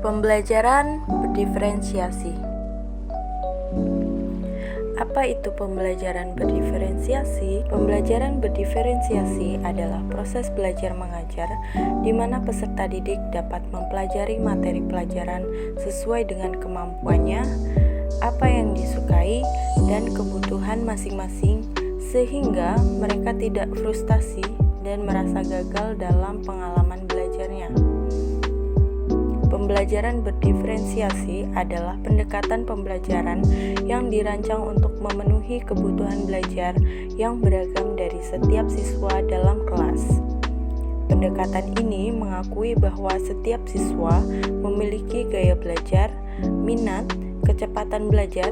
Pembelajaran berdiferensiasi. Apa itu pembelajaran berdiferensiasi? Pembelajaran berdiferensiasi adalah proses belajar mengajar di mana peserta didik dapat mempelajari materi pelajaran sesuai dengan kemampuannya, apa yang disukai, dan kebutuhan masing-masing sehingga mereka tidak frustasi dan merasa gagal dalam pengalaman belajarnya. Pembelajaran berdiferensiasi adalah pendekatan pembelajaran yang dirancang untuk memenuhi kebutuhan belajar yang beragam dari setiap siswa dalam kelas. Pendekatan ini mengakui bahwa setiap siswa memiliki gaya belajar, minat, kecepatan belajar,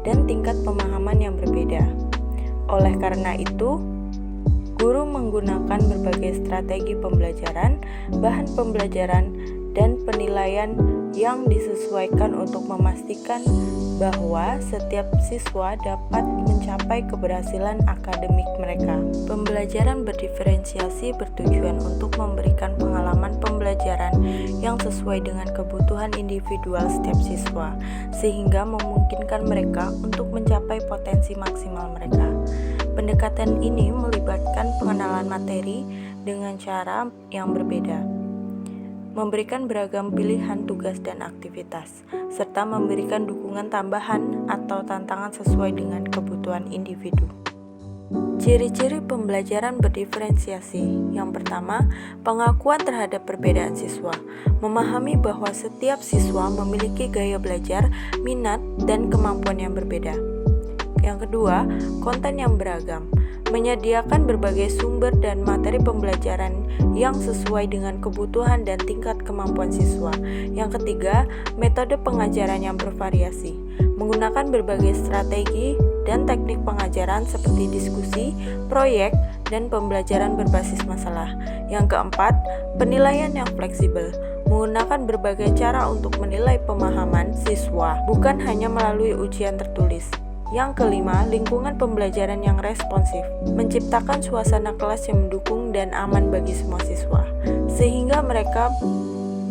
dan tingkat pemahaman yang berbeda. Oleh karena itu, guru menggunakan berbagai strategi pembelajaran, bahan pembelajaran, dan penilaian yang disesuaikan untuk memastikan bahwa setiap siswa dapat mencapai keberhasilan akademik mereka. Pembelajaran berdiferensiasi bertujuan untuk memberikan pengalaman pembelajaran yang sesuai dengan kebutuhan individual setiap siswa, sehingga memungkinkan mereka untuk mencapai potensi maksimal mereka. Pendekatan ini melibatkan pengenalan materi dengan cara yang berbeda, memberikan beragam pilihan tugas dan aktivitas, serta memberikan dukungan tambahan atau tantangan sesuai dengan kebutuhan individu. Ciri-ciri pembelajaran berdiferensiasi. Yang pertama, pengakuan terhadap perbedaan siswa. Memahami bahwa setiap siswa memiliki gaya belajar, minat, dan kemampuan yang berbeda. Yang kedua, konten yang beragam. Menyediakan berbagai sumber dan materi pembelajaran yang sesuai dengan kebutuhan dan tingkat kemampuan siswa. Yang ketiga, metode pengajaran yang bervariasi. Menggunakan berbagai strategi dan teknik pengajaran seperti diskusi, proyek, dan pembelajaran berbasis masalah. Yang keempat, penilaian yang fleksibel. Menggunakan berbagai cara untuk menilai pemahaman siswa, bukan hanya melalui ujian tertulis. Yang kelima, lingkungan pembelajaran yang responsif, menciptakan suasana kelas yang mendukung dan aman bagi semua siswa, sehingga mereka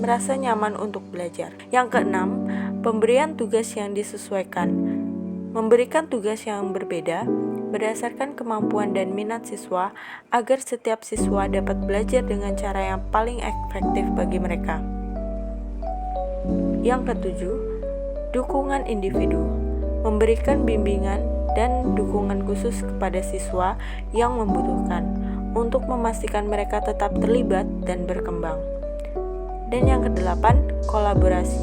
merasa nyaman untuk belajar. Yang keenam, pemberian tugas yang disesuaikan, memberikan tugas yang berbeda berdasarkan kemampuan dan minat siswa agar setiap siswa dapat belajar dengan cara yang paling efektif bagi mereka. Yang ketujuh, dukungan individu, memberikan bimbingan dan dukungan khusus kepada siswa yang membutuhkan untuk memastikan mereka tetap terlibat dan berkembang. Dan yang kedelapan, kolaborasi,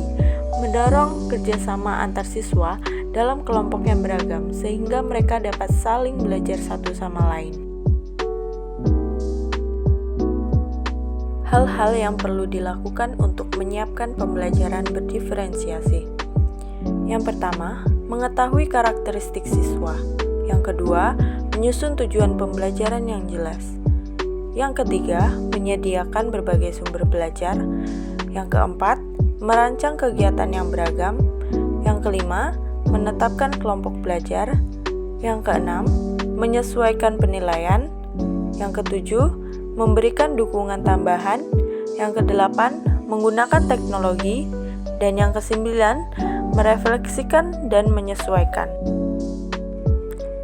mendorong kerjasama antar siswa dalam kelompok yang beragam sehingga mereka dapat saling belajar satu sama lain. Hal-hal yang perlu dilakukan untuk menyiapkan pembelajaran berdiferensiasi. Yang pertama, mengetahui karakteristik siswa. Yang kedua, menyusun tujuan pembelajaran yang jelas. Yang ketiga, menyediakan berbagai sumber belajar. Yang keempat, merancang kegiatan yang beragam. Yang kelima, menetapkan kelompok belajar. Yang keenam, menyesuaikan penilaian. Yang ketujuh, memberikan dukungan tambahan. Yang kedelapan, menggunakan teknologi. Dan yang kesembilan, merefleksikan dan menyesuaikan.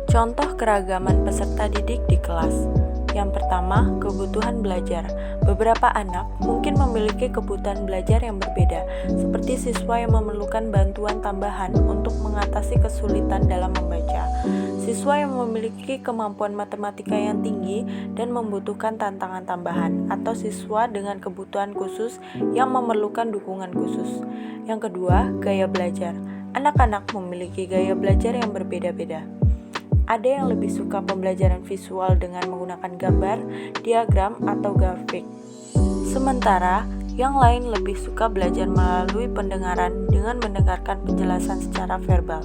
Contoh keragaman peserta didik di kelas. Yang pertama, kebutuhan belajar. Beberapa anak mungkin memiliki kebutuhan belajar yang berbeda, seperti siswa yang memerlukan bantuan tambahan untuk mengatasi kesulitan dalam membaca, siswa yang memiliki kemampuan matematika yang tinggi dan membutuhkan tantangan tambahan, atau siswa dengan kebutuhan khusus yang memerlukan dukungan khusus. Yang kedua, gaya belajar. Anak-anak memiliki gaya belajar yang berbeda-beda. Ada yang lebih suka pembelajaran visual dengan menggunakan gambar, diagram, atau grafik. Sementara, yang lain lebih suka belajar melalui pendengaran dengan mendengarkan penjelasan secara verbal.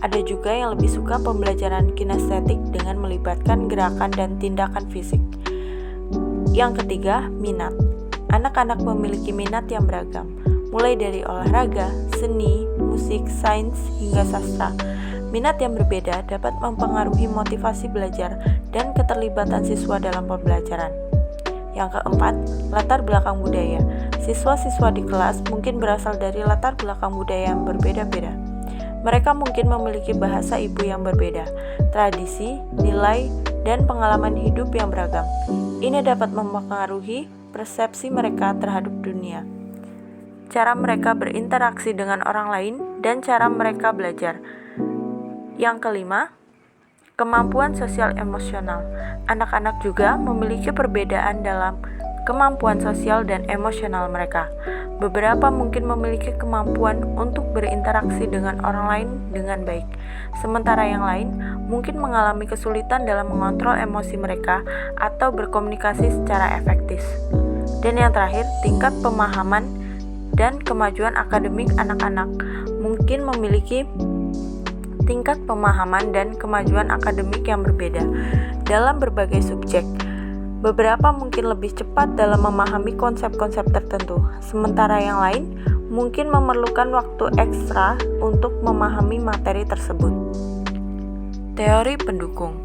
Ada juga yang lebih suka pembelajaran kinestetik dengan melibatkan gerakan dan tindakan fisik. Yang ketiga, minat. Anak-anak memiliki minat yang beragam, mulai dari olahraga, seni, musik, sains, hingga sastra. Minat yang berbeda dapat mempengaruhi motivasi belajar dan keterlibatan siswa dalam pembelajaran. Yang keempat, latar belakang budaya. Siswa-siswa di kelas mungkin berasal dari latar belakang budaya yang berbeda-beda. Mereka mungkin memiliki bahasa ibu yang berbeda, tradisi, nilai, dan pengalaman hidup yang beragam. Ini dapat mempengaruhi persepsi mereka terhadap dunia, cara mereka berinteraksi dengan orang lain, dan cara mereka belajar. Yang kelima, kemampuan sosial emosional. Anak-anak juga memiliki perbedaan dalam kemampuan sosial dan emosional mereka. Beberapa mungkin memiliki kemampuan untuk berinteraksi dengan orang lain dengan baik, sementara yang lain mungkin mengalami kesulitan dalam mengontrol emosi mereka atau berkomunikasi secara efektif. Dan yang terakhir, tingkat pemahaman dan kemajuan akademik anak-anak mungkin memiliki tingkat pemahaman dan kemajuan akademik yang berbeda dalam berbagai subjek. Beberapa mungkin lebih cepat dalam memahami konsep-konsep tertentu, sementara yang lain mungkin memerlukan waktu ekstra untuk memahami materi tersebut. Teori pendukung.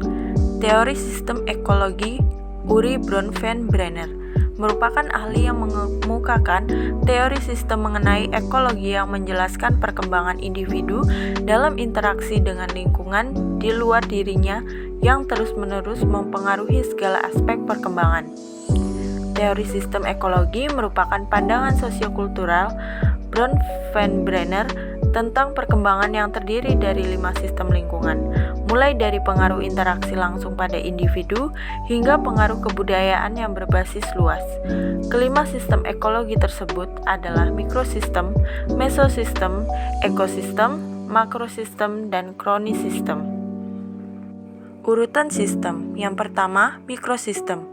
Teori sistem ekologi Uri Bronfenbrenner merupakan ahli yang mengemukakan teori sistem mengenai ekologi yang menjelaskan perkembangan individu dalam interaksi dengan lingkungan di luar dirinya yang terus-menerus mempengaruhi segala aspek perkembangan. Teori sistem ekologi merupakan pandangan sosiokultural Bronfenbrenner tentang perkembangan yang terdiri dari 5 sistem lingkungan, mulai dari pengaruh interaksi langsung pada individu hingga pengaruh kebudayaan yang berbasis luas. Kelima sistem ekologi tersebut adalah mikrosistem, mesosistem, ekosistem, makrosistem, dan kronisistem. Urutan sistem. Yang pertama, mikrosistem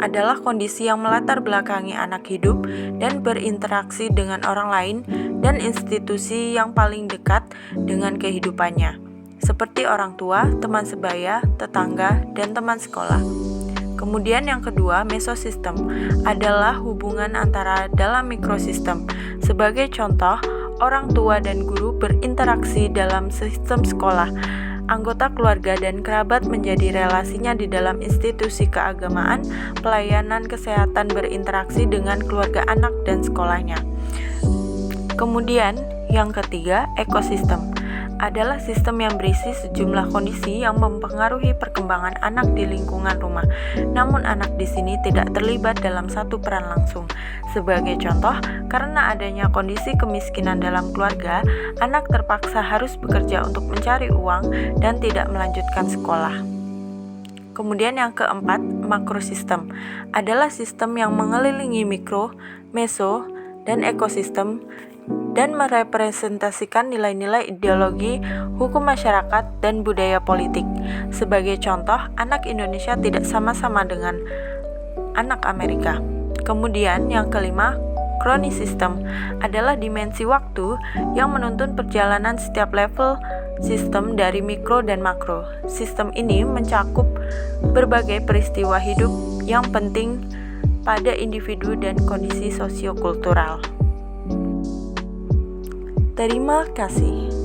adalah kondisi yang melatar belakangi anak hidup dan berinteraksi dengan orang lain dan institusi yang paling dekat dengan kehidupannya, seperti orang tua, teman sebaya, tetangga, dan teman sekolah. Kemudian yang kedua, mesosistem adalah hubungan antara dalam mikrosistem. Sebagai contoh, orang tua dan guru berinteraksi dalam sistem sekolah. Anggota keluarga dan kerabat menjadi relasinya di dalam institusi keagamaan, pelayanan kesehatan berinteraksi dengan keluarga anak dan sekolahnya. Kemudian, yang ketiga, ekosistem adalah sistem yang berisi sejumlah kondisi yang mempengaruhi perkembangan anak di lingkungan rumah. Namun anak di sini tidak terlibat dalam satu peran langsung. Sebagai contoh, karena adanya kondisi kemiskinan dalam keluarga, anak terpaksa harus bekerja untuk mencari uang dan tidak melanjutkan sekolah. Kemudian yang keempat, makrosistem adalah sistem yang mengelilingi mikro, meso, dan ekosistem dan merepresentasikan nilai-nilai ideologi, hukum masyarakat, dan budaya politik. Sebagai contoh, anak Indonesia tidak sama-sama dengan anak Amerika. Kemudian yang kelima, kronisistem adalah dimensi waktu yang menuntun perjalanan setiap level sistem dari mikro dan makro. Sistem ini mencakup berbagai peristiwa hidup yang penting pada individu dan kondisi sosiokultural. Terima kasih.